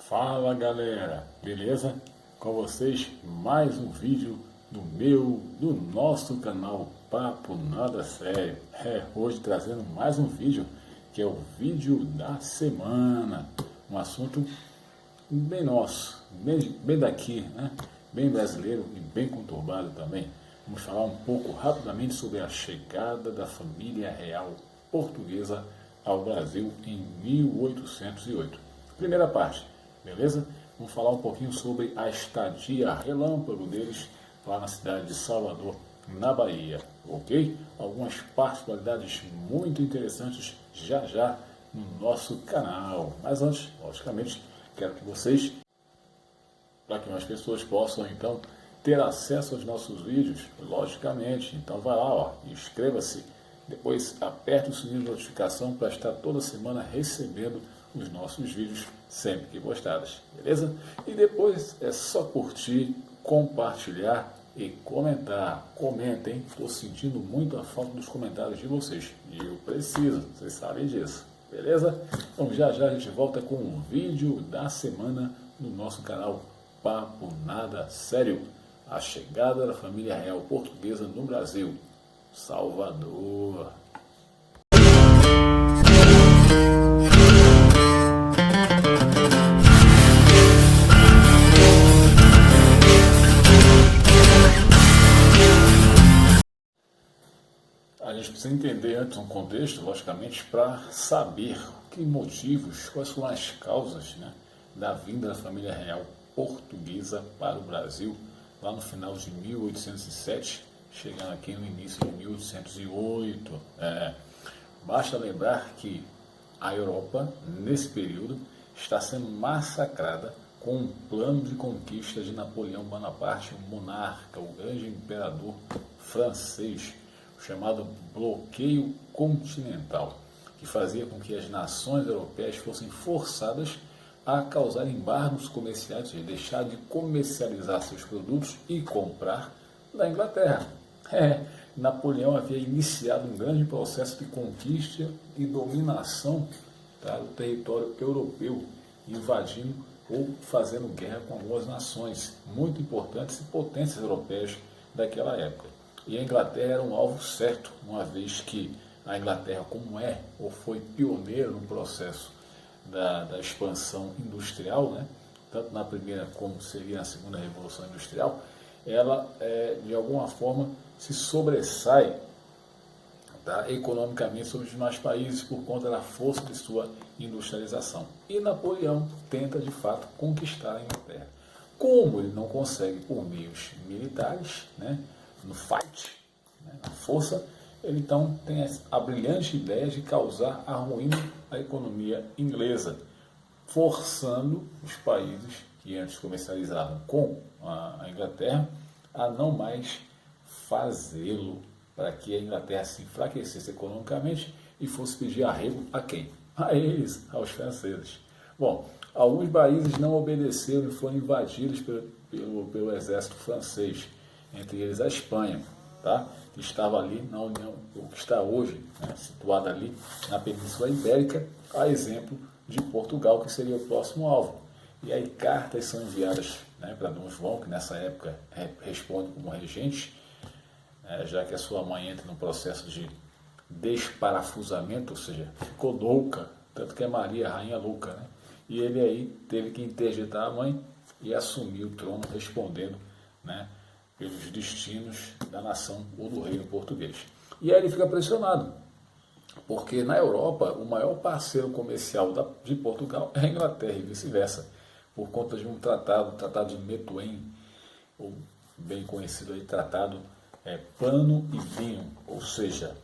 Fala galera, beleza? Com vocês mais um vídeo do nosso canal Papo Nada Sério. Hoje trazendo mais um vídeo, que é o vídeo da semana. Um assunto bem nosso, bem daqui, né? Bem brasileiro e bem conturbado também. Vamos falar um pouco rapidamente sobre a chegada da família real portuguesa ao Brasil em 1808. Primeira parte. Beleza? Vamos falar um pouquinho sobre a estadia relâmpago deles lá na cidade de Salvador, na Bahia, ok? Algumas particularidades muito interessantes já no nosso canal. Mas antes, logicamente, quero que vocês, para que mais pessoas possam então ter acesso aos nossos vídeos, logicamente, então vai lá, ó, inscreva-se, depois aperte o sininho de notificação para estar toda semana recebendo os nossos vídeos sempre que postados, beleza? E depois é só curtir, compartilhar e comentar. Comentem, estou sentindo muito a falta dos comentários de vocês e eu preciso, vocês sabem disso, beleza? Então já a gente volta com um vídeo da semana no nosso canal Papo Nada Sério. A chegada da família real portuguesa no Brasil, Salvador. A gente precisa entender antes um contexto, logicamente, para saber que motivos, quais são as causas, né, da vinda da família real portuguesa para o Brasil, lá no final de 1807, chegando aqui no início de 1808. Basta lembrar que a Europa, nesse período, está sendo massacrada com um plano de conquista de Napoleão Bonaparte, o monarca, o grande imperador francês, chamado bloqueio continental, que fazia com que as nações europeias fossem forçadas a causar embargos comerciais, e deixar de comercializar seus produtos e comprar da Inglaterra. Napoleão havia iniciado um grande processo de conquista e dominação, tá, do território europeu, invadindo ou fazendo guerra com algumas nações muito importantes e potências europeias daquela época. E a Inglaterra era um alvo certo, uma vez que a Inglaterra, como é ou foi pioneira no processo da expansão industrial, né, tanto na primeira como seria na segunda revolução industrial, ela de alguma forma se sobressai, tá, economicamente sobre os demais países por conta da força de sua industrialização. E Napoleão tenta de fato conquistar a Inglaterra. Como ele não consegue por meios militares, né, no fight, né, na força, ele então tem a brilhante ideia de causar a ruína à economia inglesa, forçando os países que antes comercializavam com a Inglaterra a não mais fazê-lo, para que a Inglaterra se enfraquecesse economicamente e fosse pedir arrego a quem? A eles, aos franceses. Bom, alguns países não obedeceram e foram invadidos pelo exército francês, entre eles a Espanha, tá? Que estava ali na União, o que está hoje, né, situada ali na Península Ibérica, a exemplo de Portugal, que seria o próximo alvo. E aí cartas são enviadas, né, para Dom João, que nessa época responde como regente, já que a sua mãe entra no processo de desparafusamento, ou seja, ficou louca, tanto que é Maria, a rainha louca, né? E ele aí teve que interditar a mãe e assumir o trono, respondendo, né, pelos destinos da nação ou do reino português. E aí ele fica pressionado, porque na Europa o maior parceiro comercial de Portugal é a Inglaterra e vice-versa, por conta de um tratado, o Tratado de Methuen, ou bem conhecido aí, Tratado Pano e Vinho, ou seja,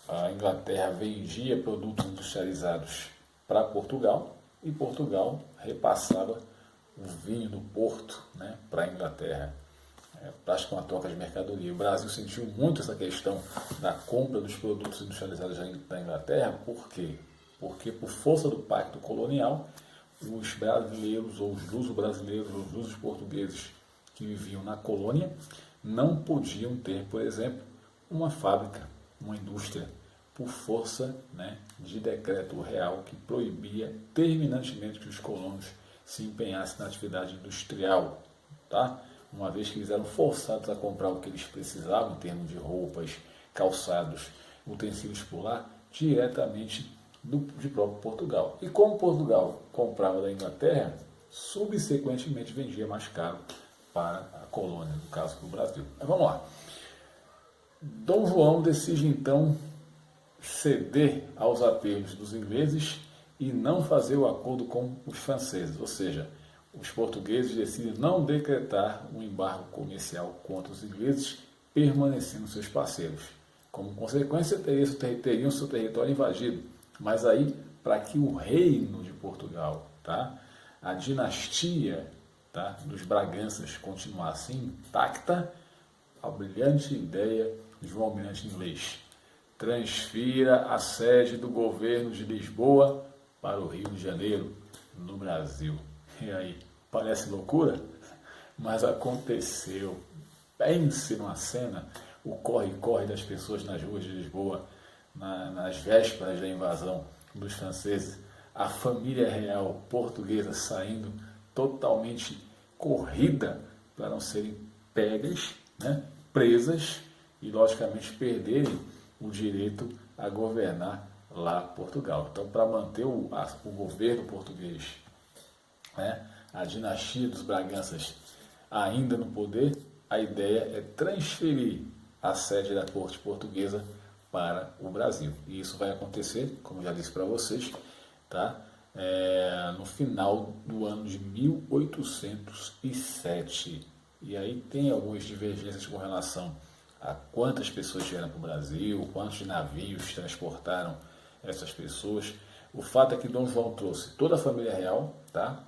a Inglaterra vendia produtos industrializados para Portugal e Portugal repassava o vinho do Porto, né, para a Inglaterra. Prática uma troca de mercadoria. O Brasil sentiu muito essa questão da compra dos produtos industrializados da Inglaterra. Por quê? Porque por força do pacto colonial, os brasileiros, ou os luso-brasileiros, ou os lusos-portugueses que viviam na colônia, não podiam ter, por exemplo, uma fábrica, uma indústria, por força, né, de decreto real que proibia terminantemente que os colonos se empenhasse na atividade industrial, tá? Uma vez que eles eram forçados a comprar o que eles precisavam em termos de roupas, calçados, utensílios por lá, diretamente de próprio Portugal. E como Portugal comprava da Inglaterra, subsequentemente vendia mais caro para a colônia, no caso do Brasil. Mas vamos lá. Dom João decide então ceder aos apelos dos ingleses e não fazer o acordo com os franceses, ou seja, os portugueses decidem não decretar um embargo comercial contra os ingleses, permanecendo seus parceiros. Como consequência, teriam seu território invadido, mas aí, para que o reino de Portugal, tá, a dinastia, tá, dos Braganças continuasse intacta, a brilhante ideia de João Almirante Inglês: transfira a sede do governo de Lisboa para o Rio de Janeiro, no Brasil. E aí, parece loucura? Mas aconteceu. Pense numa cena, o corre-corre das pessoas nas ruas de Lisboa, nas vésperas da invasão dos franceses, a família real portuguesa saindo totalmente corrida para não serem pegas, né, presas e, logicamente, perderem o direito a governar lá Portugal. Então, para manter o governo português, né, a dinastia dos Braganças ainda no poder, a ideia é transferir a sede da corte portuguesa para o Brasil. E isso vai acontecer, como já disse para vocês, tá? No final do ano de 1807. E aí tem algumas divergências com relação a quantas pessoas vieram para o Brasil, quantos navios transportaram essas pessoas. O fato é que Dom João trouxe toda a família real, tá?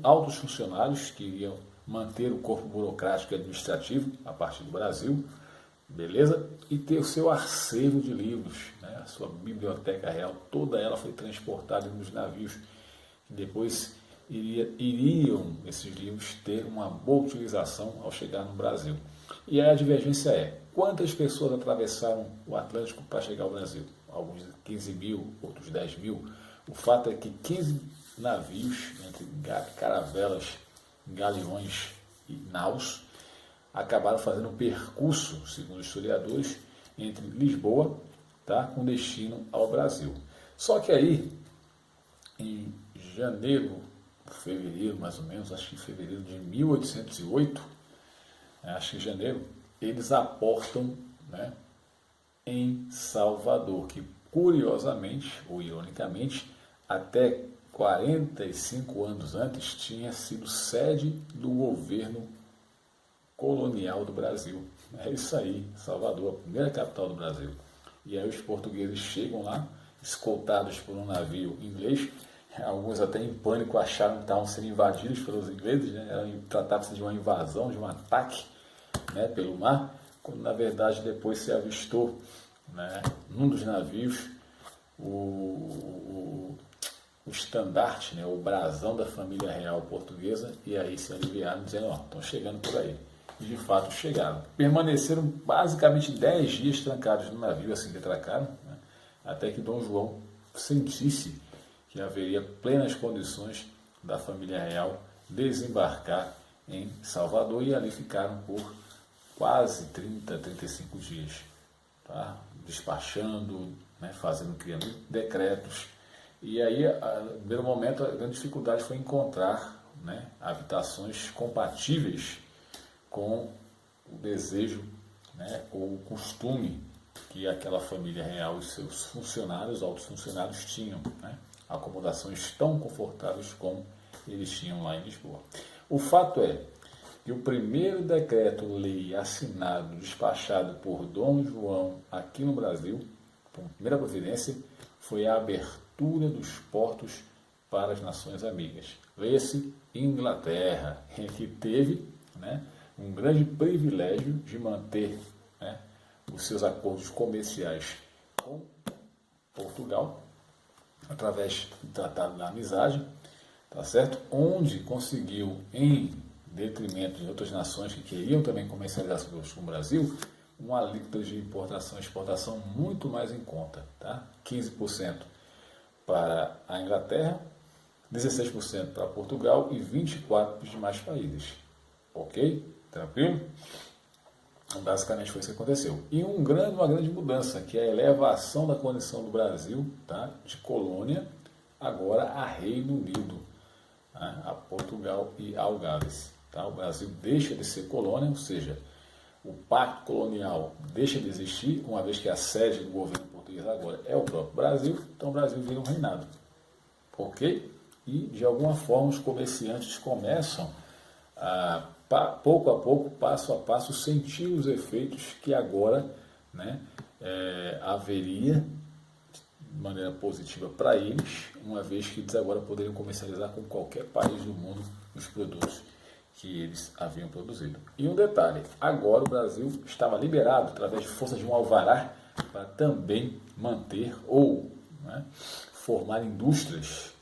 Altos funcionários que iriam manter o corpo burocrático e administrativo a partir do Brasil, beleza? E ter o seu acervo de livros, né? A sua biblioteca real, toda ela foi transportada nos navios, que depois iriam esses livros ter uma boa utilização ao chegar no Brasil. E aí a divergência é: quantas pessoas atravessaram o Atlântico para chegar ao Brasil? Alguns 15 mil, outros 10 mil. O fato é que 15 navios, entre caravelas, galeões e naus, acabaram fazendo um percurso, segundo os historiadores, entre Lisboa, tá, com destino ao Brasil. Só que aí, em janeiro, fevereiro mais ou menos, acho que em fevereiro de 1808, acho que em janeiro, eles aportam, né, em Salvador, que curiosamente ou ironicamente, até 45 anos antes, tinha sido sede do governo colonial do Brasil. É isso aí, Salvador, a primeira capital do Brasil. E aí os portugueses chegam lá, escoltados por um navio inglês. Alguns até em pânico acharam que estavam sendo invadidos pelos ingleses, né? Tratava-se de uma invasão, de um ataque, né, pelo mar, quando na verdade depois se avistou, né, num dos navios o estandarte, né, o brasão da família real portuguesa, e aí se aliviaram dizendo: ó, estão chegando por aí. E de fato chegaram. Permaneceram basicamente 10 dias trancados no navio, assim que atracaram, né, até que Dom João sentisse que haveria plenas condições da família real desembarcar em Salvador, e ali ficaram por quase 35 dias, tá? Despachando, né, criando decretos. E aí, no primeiro momento, a grande dificuldade foi encontrar, né, habitações compatíveis com o desejo, né, ou o costume que aquela família real e seus funcionários, altos funcionários, tinham, né? Acomodações tão confortáveis como eles tinham lá em Lisboa. O fato é que o primeiro decreto-lei assinado, despachado por Dom João aqui no Brasil, por primeira providência, foi a abertura dos portos para as nações amigas. Leia-se Inglaterra, que teve, né, um grande privilégio de manter, né, os seus acordos comerciais com Portugal, através do Tratado da Amizade, tá certo? Onde conseguiu, em detrimento de outras nações que queriam também comercializar seus produtos com o Brasil, uma alíquota de importação e exportação muito mais em conta, tá? 15% para a Inglaterra, 16% para Portugal e 24% para os demais países. Ok? Tranquilo? Então, basicamente foi isso que aconteceu. E uma grande mudança, que é a elevação da condição do Brasil, tá, de colônia, agora a Reino Unido, né, a Portugal e Algarves. Tá? O Brasil deixa de ser colônia, ou seja, o pacto colonial deixa de existir, uma vez que a sede do governo português agora é o próprio Brasil, então o Brasil vira um reinado. Ok? E, de alguma forma, os comerciantes começam pouco a pouco, passo a passo, sentir os efeitos que agora, né, haveria de maneira positiva para eles, uma vez que eles agora poderiam comercializar com qualquer país do mundo os produtos que eles haviam produzido. E um detalhe, agora o Brasil estava liberado, através de força de um alvará, para também manter ou, né, formar indústrias,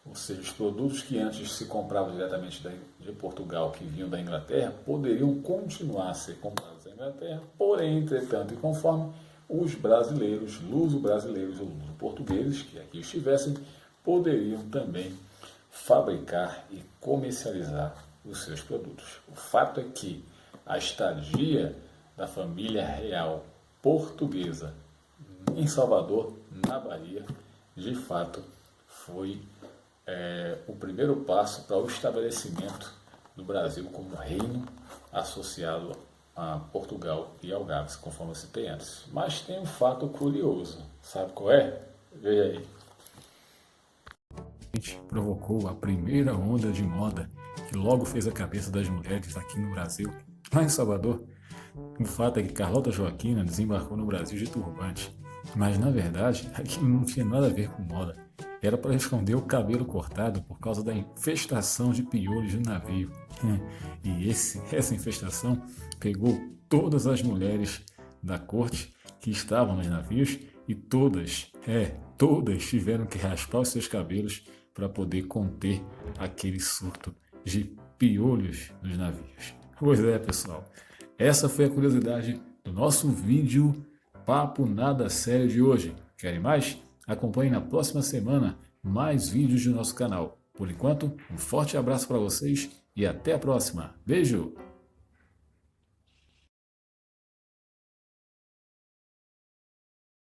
ou seja, os produtos que antes se compravam diretamente de Portugal, que vinham da Inglaterra, poderiam continuar a ser comprados da Inglaterra, porém, entretanto e conforme, os brasileiros, luso-brasileiros ou luso-portugueses, que aqui estivessem, poderiam também fabricar e comercializar os seus produtos. O fato é que a estadia da família real portuguesa em Salvador, na Bahia, de fato foi o primeiro passo para o estabelecimento do Brasil como reino associado a Portugal e Algarves, conforme eu citei antes. Mas tem um fato curioso, sabe qual é? Veja aí. Provocou a primeira onda de moda que logo fez a cabeça das mulheres aqui no Brasil, lá em Salvador. O fato é que Carlota Joaquina desembarcou no Brasil de turbante, mas na verdade aquilo não tinha nada a ver com moda. Era para esconder o cabelo cortado por causa da infestação de piolhos no navio. E essa infestação pegou todas as mulheres da corte que estavam nos navios e todas tiveram que raspar os seus cabelos para poder conter aquele surto de piolhos nos navios. Pois é, pessoal. Essa foi a curiosidade do nosso vídeo Papo Nada Sério de hoje. Querem mais? Acompanhe na próxima semana mais vídeos do nosso canal. Por enquanto, um forte abraço para vocês e até a próxima. Beijo!